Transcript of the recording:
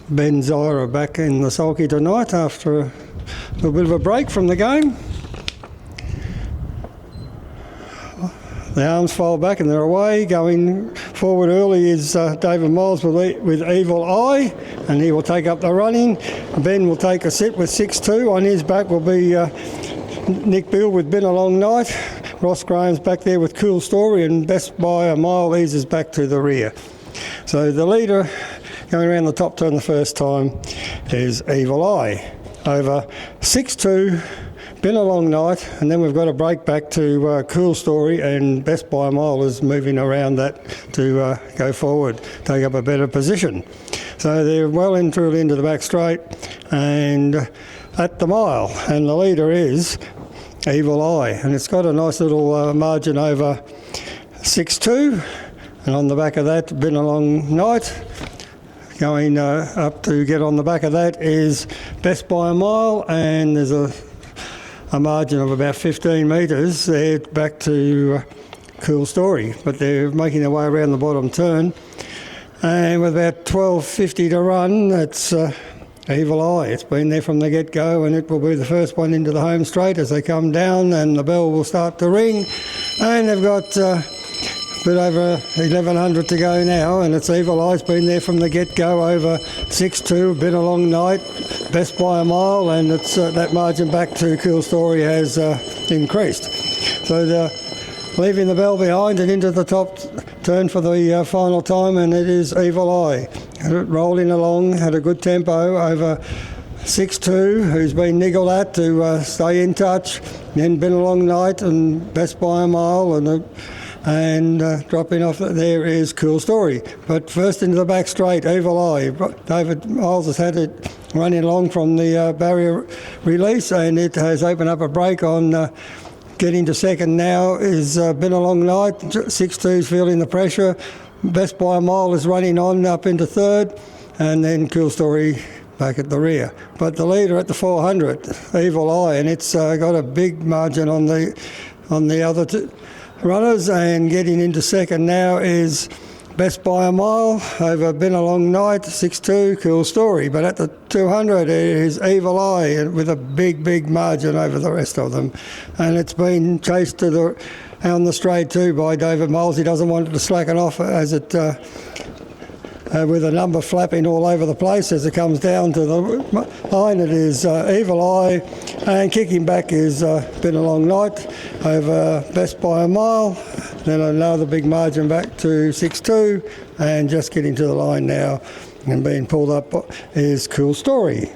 Ben Zyra back in the sulky tonight after a little bit of a break from the game. The arms fold back and they're away. Going forward early is David Miles with Evil Eye, and he will take up the running. Ben will take a sit with 6-2. On his back will be Nick Beale with Been a Long Night. Ross Graham's back there with Cool Story, and Best by a Mile eases back to the rear. So the leader going around the top turn the first time is Evil Eye. Over 6-2. Been a Long Night, and then we've got a break back to Cool Story, and Best by a Mile is moving around that to go forward, take up a better position. So they're well and truly into the back straight and at the mile, and the leader is Evil Eye, and it's got a nice little margin over 6-2, and on the back of that, Been a Long Night. Going up to get on the back of that is Best by a Mile, and there's a margin of about 15 metres there back to Cool Story, but they're making their way around the bottom turn, and with about 12.50 to run, that's Evil Eye. It's been there from the get-go, and it will be the first one into the home straight as they come down, and the bell will start to ring, and they've got a bit over 1100 to go now, and it's Evil Eye's been there from the get-go over 6-2, Been a Long Night, Best by a Mile, and it's that margin back to Cool Story has increased. So they're leaving the bell behind and into the top turn for the final time, and it is Evil Eye. Rolling along, had a good tempo over 6-2, who's been niggled at to stay in touch. Then Been a Long Night and Best by a Mile, and dropping off there is Cool Story. But first into the back straight, Evil Eye. David Miles has had it running along from the barrier release, and it has opened up a break on getting to second now is Been a Long Night. 6-2's feeling the pressure. Best by a Mile is running on up into third, and then Cool Story back at the rear. But the leader at the 400, Evil Eye, and it's got a big margin on the other two runners, and getting into second now is Best by a Mile over Been a Long Night, 6-2, Cool Story. But at the 200 it is Evil Eye with a big margin over the rest of them, and it's been chased on the straight too by David Miles. He doesn't want it to slacken off as it with a number flapping all over the place as it comes down to the line. It is Evil Eye, and kicking back is Been a Long Night over Best by a Mile. Then another big margin back to 6-2, and just getting to the line now and being pulled up is Cool Story.